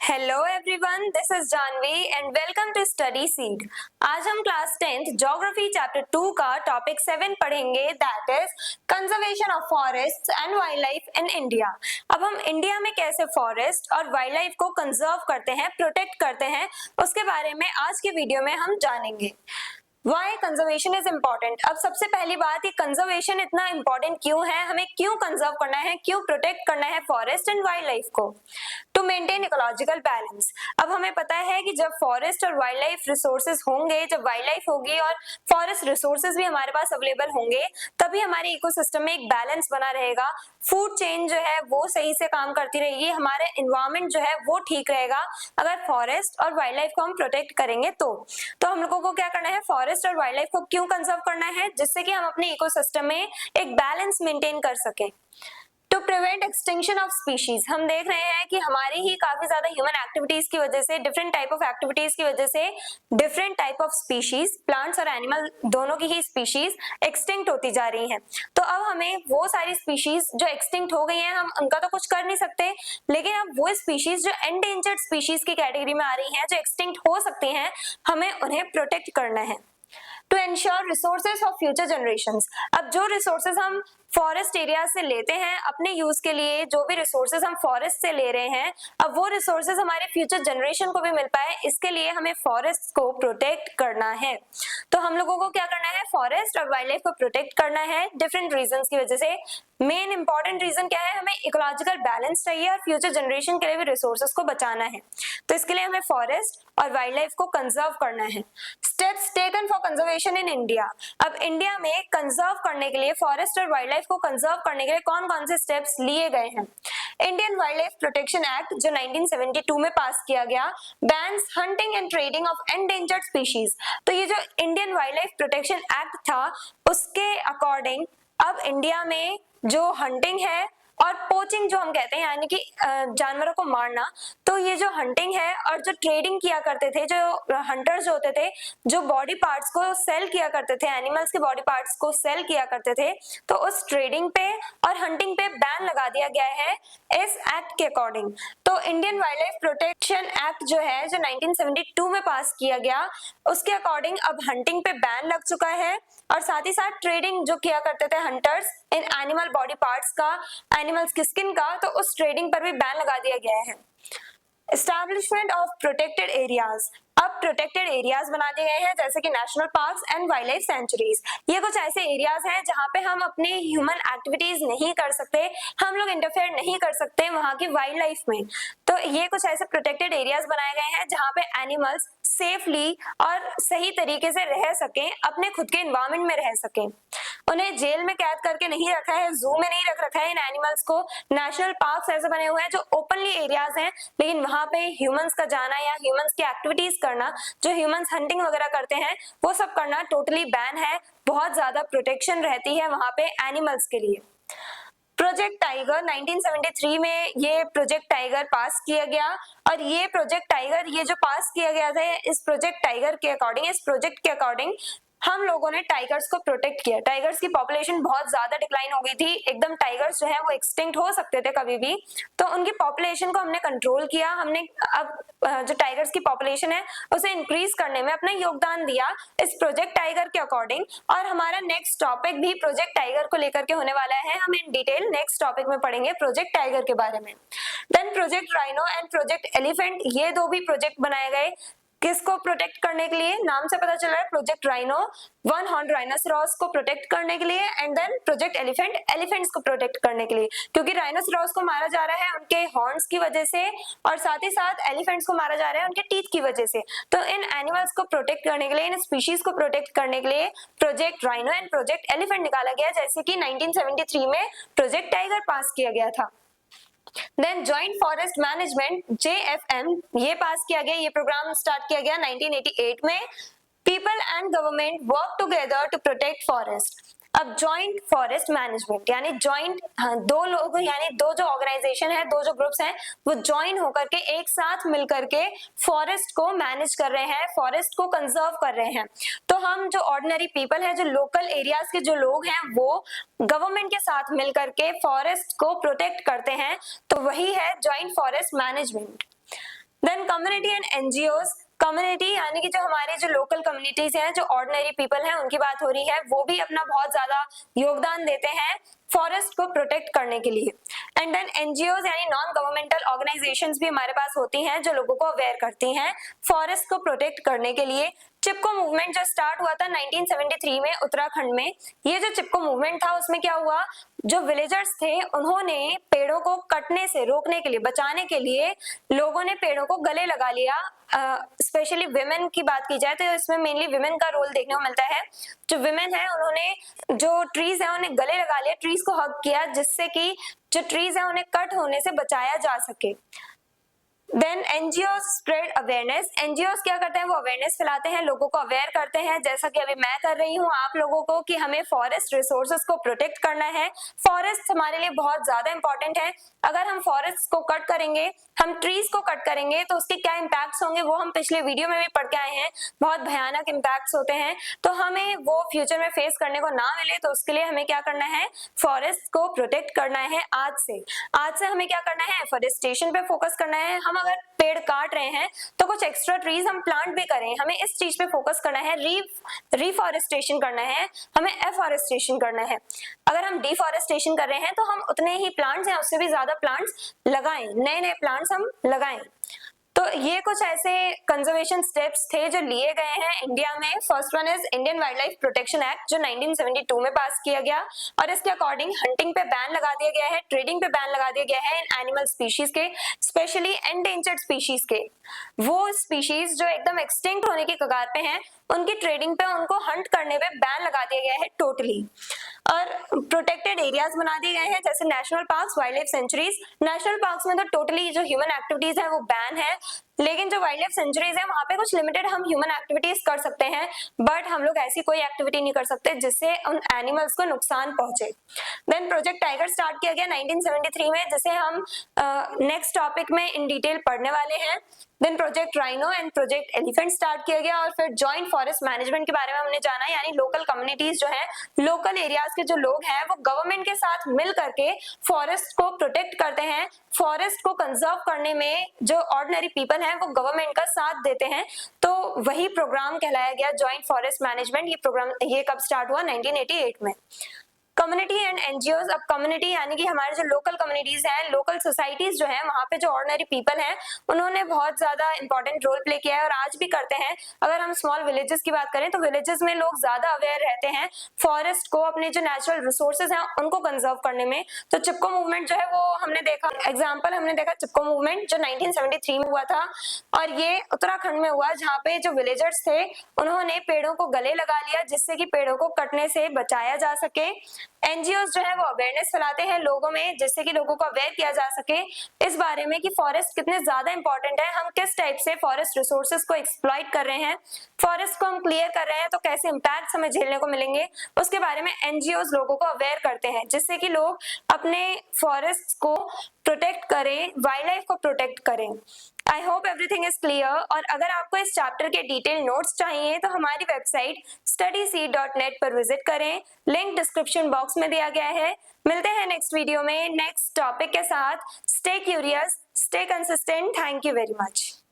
Hello everyone, this is Janvi and welcome to Study Seed. आज हम class 10th geography chapter 2 का topic 7 पढ़ेंगे, that is conservation of forests and wild life in India. अब हम India में कैसे forest और वाइल्ड लाइफ को कंजर्व करते हैं, प्रोटेक्ट करते हैं, उसके बारे में आज के वीडियो में हम जानेंगे। Why conservation is important? अब सबसे पहली बात, ये कंजर्वेशन इतना इंपॉर्टेंट क्यों है, हमें क्यों कंजर्व करना है, क्यों प्रोटेक्ट करना है फॉरेस्ट एंड वाइल्ड लाइफ को? To maintain ecological balance. अब हमें पता है कि जब फॉरेस्ट और वाइल्ड लाइफ रिसोर्सेज होंगे, जब वाइल्ड लाइफ होगी और फॉरेस्ट रिसोर्सेज भी हमारे पास अवेलेबल होंगे, तभी हमारे इकोसिस्टम में एक बैलेंस बना रहेगा, फूड चेन जो है वो सही से काम करती रहेगी, हमारे एनवायरमेंट जो है वो ठीक रहेगा अगर फॉरेस्ट और वाइल्ड लाइफ को हम प्रोटेक्ट करेंगे तो हम लोगों को क्या करना है, फॉरेस्ट और वाइल्ड लाइफ को क्यों कंजर्व करना है, जिससे कि हम अपने इकोसिस्टम में एक बैलेंस मेंटेन कर सकें। To prevent extinction of species, हम देख रहे हैं कि हमारी ही काफी ज्यादा ह्यूमन एक्टिविटीज की वजह से, डिफरेंट टाइप ऑफ एक्टिविटीज की वजह से different type of species, plants और एनिमल दोनों की ही स्पीशीज एक्सटिंक्ट होती जा रही हैं। तो अब हमें वो सारी स्पीशीज जो एक्सटिंक्ट हो गई हैं, हम उनका तो कुछ कर नहीं सकते, लेकिन अब वो स्पीशीज जो एंडेंजर्ड स्पीशीज की कैटेगरी में आ रही हैं, जो एक्सटिंक्ट हो सकती हैं, हमें उन्हें प्रोटेक्ट करना है। To ensure resources for future generations, अब जो रिसोर्सेज हम फॉरेस्ट एरिया से लेते हैं अपने यूज के लिए, जो भी रिसोर्सेज हम फॉरेस्ट से ले रहे हैं, अब वो रिसोर्सेज हमारे फ्यूचर जनरेशन को भी मिल पाए, इसके लिए हमें फॉरेस्ट को प्रोटेक्ट करना है। तो हम लोगों को क्या करना है, फॉरेस्ट और वाइल्ड लाइफ को प्रोटेक्ट करना है डिफरेंट रीजंस की वजह से। मेन इंपॉर्टेंट रीजन क्या है, हमें इकोलॉजिकल बैलेंस चाहिए और फ्यूचर जनरेशन के लिए भी रिसोर्सेज को बचाना है, तो इसके लिए हमें फॉरेस्ट और वाइल्ड लाइफ को कंजर्व करना है। Steps taken for conservation in India, अब इंडिया में कंजर्व करने के लिए, फॉरेस्ट और वाइल्ड लाइफ को कंजर्व करने के लिए कौन कौन से स्टेप्स लिए गए हैं। Indian wild life protection act जो 1972 में पास किया गया, bans hunting and trading of endangered species. तो ये जो Indian wild life protection act था, उसके अकॉर्डिंग अब इंडिया में जो हंटिंग है और पोचिंग जो हम कहते हैं, यानी कि जानवरों को मारना, तो ये जो हंटिंग है और जो ट्रेडिंग किया करते थे, जो हंटर्स होते थे, जो बॉडी पार्ट्स को सेल किया करते थे, एनिमल्स के बॉडी पार्ट्स को सेल किया करते थे, तो उस ट्रेडिंग पे और हंटिंग पे बैन लगा दिया गया है इस एक्ट के अकॉर्डिंग। तो Indian wild life protection act जो है, जो 1972 में पास किया गया, उसके अकॉर्डिंग अब हंटिंग पे बैन लग चुका है और साथ ही साथ ट्रेडिंग जो किया करते थे hunters in animal body parts का, एनिमल्स की स्किन का, तो उस ट्रेडिंग पर भी बैन लगा दिया गया है। एस्टैब्लिशमेंट ऑफ प्रोटेक्टेड एरियाज, अब प्रोटेक्टेड एरियाज बना दिए गए हैं, जैसे कि national parks and wild life sanctuaries. ये कुछ ऐसे एरियाज हैं जहां पे हम अपने ह्यूमन एक्टिविटीज नहीं कर सकते, हम लोग इंटरफेयर नहीं कर सकते वहां की वाइल्ड लाइफ में। तो ये कुछ ऐसे प्रोटेक्टेड एरियाज बनाए गए हैं जहां पे एनिमल्स सेफली और सही तरीके से रह सकें, अपने खुद के एनवायरमेंट में रह सकें। उन्हें जेल में कैद करके नहीं रखा है, जू में नहीं रख रखा है इन एनिमल्स को। नेशनल पार्क्स ऐसे बने हुए हैं जो ओपनली एरियाज हैं, लेकिन वहां पे ह्यूमंस का जाना या ह्यूमंस की एक्टिविटीज करना, जो ह्यूमंस हंटिंग वगैरह करते हैं, वो सब करना टोटली बैन है। बहुत ज्यादा प्रोटेक्शन रहती है वहां पे एनिमल्स के लिए। प्रोजेक्ट टाइगर 1973 में ये प्रोजेक्ट टाइगर पास किया गया और ये प्रोजेक्ट टाइगर, ये जो पास किया गया था, इस प्रोजेक्ट टाइगर के अकॉर्डिंग, इस प्रोजेक्ट के अकॉर्डिंग हम लोगों ने टाइगर्स को प्रोटेक्ट किया। टाइगर्स की पॉपुलेशन बहुत ज्यादा डिक्लाइन हो गई थी, एकदम टाइगर्स जो है वो एक्सटिंक्ट हो सकते थे कभी भी, तो उनकी पॉपुलेशन को हमने कंट्रोल किया। हमने अब जो टाइगर्स की पॉपुलेशन है उसे इंक्रीज करने में अपना योगदान दिया इस प्रोजेक्ट टाइगर के अकॉर्डिंग। और हमारा नेक्स्ट टॉपिक भी प्रोजेक्ट टाइगर को लेकर के होने वाला है, हम इन डिटेल नेक्स्ट टॉपिक में पढ़ेंगे प्रोजेक्ट टाइगर के बारे में। Then project rhino and project elephant, ये दो भी प्रोजेक्ट बनाए गए किसको प्रोटेक्ट करने के लिए, नाम से पता चल रहा है, project rhino one horn rhinoceros को प्रोटेक्ट करने के लिए, and then project elephant elephants को प्रोटेक्ट करने के लिए, क्योंकि राइनोसेरॉस को मारा जा रहा है उनके हॉर्न्स की वजह से और साथ ही साथ एलिफेंट्स को मारा जा रहा है उनके टीथ की वजह से। तो इन एनिमल्स को प्रोटेक्ट करने के लिए, इन स्पीशीज को प्रोटेक्ट करने के लिए project rhino and project elephant निकाला गया, जैसे कि 1973 में प्रोजेक्ट टाइगर पास किया गया था। Then joint forest management JFM, ये पास किया गया, ये प्रोग्राम स्टार्ट किया गया 1988 में। People and government work together to protect forest. अब जॉइंट फॉरेस्ट मैनेजमेंट यानी जॉइंट, दो लोग यानी दो जो ऑर्गेनाइजेशन है, दो जो ग्रुप्स हैं, वो ज्वाइन होकर के एक साथ मिलकर के फॉरेस्ट को मैनेज कर रहे हैं, फॉरेस्ट को कंजर्व कर रहे हैं। तो हम जो ऑर्डिनरी पीपल है, जो लोकल एरियाज के जो लोग हैं, वो गवर्नमेंट के साथ मिलकर के फॉरेस्ट को प्रोटेक्ट करते हैं, तो वही है joint forest management. Then community and NGOs, community यानी कि जो हमारे जो लोकल कम्युनिटीज हैं, जो ऑर्डिनरी पीपल हैं, उनकी बात हो रही है, वो भी अपना बहुत ज्यादा योगदान देते हैं फॉरेस्ट को प्रोटेक्ट करने के लिए। एंड देन एनजीओज यानी नॉन गवर्नमेंटल ऑर्गेनाइजेशंस भी हमारे पास होती हैं जो लोगों को अवेयर करती हैं फॉरेस्ट को प्रोटेक्ट करने के लिए। चिपको मूवमेंट जो स्टार्ट हुआ था 1973 में उत्तराखंड में, ये जो चिपको मूवमेंट था उसमें क्या हुआ, जो विलेजर्स थे उन्होंने पेड़ों को कटने से रोकने के लिए, बचाने के लिए लोगों ने पेड़ों को गले लगा लिया। स्पेशली विमेन की बात की जाए तो इसमें मेनली विमेन का रोल देखने को मिलता है। जो विमेन है उन्होंने जो ट्रीज है उन्हें गले लगा लिया, ट्रीज को हग किया, जिससे कि जो ट्रीज है उन्हें कट होने से बचाया जा सके। Then NGO spread awareness, NGO क्या करते हैं, वो अवेयरनेस फैलाते हैं, लोगों को अवेयर करते हैं, जैसा कि अभी मैं कर रही हूँ आप लोगों को, कि हमें फॉरेस्ट रिसोर्सेज को प्रोटेक्ट करना है। फॉरेस्ट हमारे लिए बहुत ज्यादा इंपॉर्टेंट है। अगर हम फॉरेस्ट को कट करेंगे, हम ट्रीज को कट करेंगे तो उसके क्या इम्पैक्ट्स होंगे वो हम पिछले वीडियो में भी पढ़ के आए हैं, बहुत भयानक इम्पैक्ट्स होते हैं। तो हमें वो फ्यूचर में फेस करने को ना मिले तो उसके लिए हमें क्या करना है, फॉरेस्ट को प्रोटेक्ट करना है। आज से हमें क्या करना है, एफॉरेस्टेशन पे फोकस करना है। हम अगर पेड़ काट रहे हैं तो कुछ एक्स्ट्रा ट्रीज हम प्लांट भी करें, हमें इस चीज पे फोकस करना है। रिफॉरेस्टेशन करना है, हमें एफॉरेस्टेशन करना है। अगर हम डिफॉरेस्टेशन कर रहे हैं तो हम उतने ही प्लांट्स या उससे भी ज्यादा प्लांट्स लगाएं, नए नए प्लांट्स हम लगाएं। तो ये कुछ ऐसे कंजर्वेशन स्टेप्स थे जो लिए गए हैं इंडिया में। First one is Indian wild life protection act जो 1972 में पास किया गया, और इसके अकॉर्डिंग हंटिंग पे बैन लगा दिया गया है, ट्रेडिंग पे बैन लगा दिया गया है इन एनिमल स्पीशीज के, स्पेशली एंडेंजर्ड स्पीशीज के। वो स्पीशीज जो एकदम एक्सटिंक्ट होने की कगार पे हैं, उनकी ट्रेडिंग पे, उनको हंट करने पे बैन लगा दिया गया है टोटली। और प्रोटेक्टेड एरियाज बना दिए गए हैं जैसे national parks, wild life sanctuaries. National parks में तो टोटली जो ह्यूमन एक्टिविटीज है वो बैन है, लेकिन जो वाइल्ड लाइफ सेंचुरीज है वहां पे कुछ लिमिटेड हम ह्यूमन एक्टिविटीज कर सकते हैं, बट हम लोग ऐसी कोई एक्टिविटी नहीं कर सकते जिससे उन एनिमल्स को नुकसान पहुंचे। देन प्रोजेक्ट टाइगर स्टार्ट किया गया 1973 में, जिसे हम नेक्स्ट टॉपिक में इन डिटेल पढ़ने वाले हैं। Then project rhino and project elephant start किया गया, और फिर जॉइंट फॉरेस्ट मैनेजमेंट के बारे में हमने जाना, यानी लोकल कम्युनिटीज जो है, लोकल एरियाज के जो लोग हैं वो गवर्नमेंट के साथ मिल करके फॉरेस्ट को प्रोटेक्ट करते हैं। फॉरेस्ट को कंजर्व करने में जो ऑर्डिनरी पीपल हैं वो गवर्नमेंट का साथ देते हैं, तो वही प्रोग्राम कहलाया गया जॉइंट फॉरेस्ट मैनेजमेंट। ये प्रोग्राम ये कब स्टार्ट हुआ, 1988 में। कम्युनिटी एंड एनजीओज, अब कम्युनिटी यानी कि हमारे जो लोकल कम्युनिटीज हैं, लोकल सोसाइटीज जो हैं, वहां पे जो ऑर्डिनरी पीपल हैं उन्होंने बहुत ज्यादा इंपॉर्टेंट रोल प्ले किया है और आज भी करते हैं। अगर हम स्मॉल विलेजेस की बात करें तो विलेजेस में लोग ज्यादा अवेयर रहते हैं फॉरेस्ट को, अपने जो नेचुरल रिसोर्सेज हैं उनको कंजर्व करने में। तो चिपको मूवमेंट जो है वो हमने देखा, एग्जाम्पल हमने देखा चिपको मूवमेंट जो 1973 में हुआ था, और ये उत्तराखंड में हुआ जहाँ पे जो विलेजर्स थे उन्होंने पेड़ों को गले लगा लिया जिससे कि पेड़ों को कटने से बचाया जा सके। एनजीओ जो है वो अवेयरनेस फैलाते हैं लोगों में, जिससे कि लोगों को अवेयर किया जा सके इस बारे में कि फॉरेस्ट कितने ज्यादा इंपॉर्टेंट है, हम किस टाइप से फॉरेस्ट रिसोर्सेज को एक्सप्लॉइट कर रहे हैं, फॉरेस्ट को हम क्लियर कर रहे हैं तो कैसे इम्पैक्ट हमें झेलने को मिलेंगे, उसके बारे में एनजीओ लोगों को अवेयर करते हैं, जिससे कि लोग अपने फॉरेस्ट को प्रोटेक्ट करें, वाइल्ड लाइफ को प्रोटेक्ट करें। I hope everything is clear. और अगर आपको इस चैप्टर के डिटेल नोट्स चाहिए तो हमारी वेबसाइट studyseed.net पर विजिट करें, लिंक डिस्क्रिप्शन बॉक्स में दिया गया है। मिलते हैं नेक्स्ट वीडियो में नेक्स्ट टॉपिक के साथ। Stay curious, stay consistent. Thank you very much.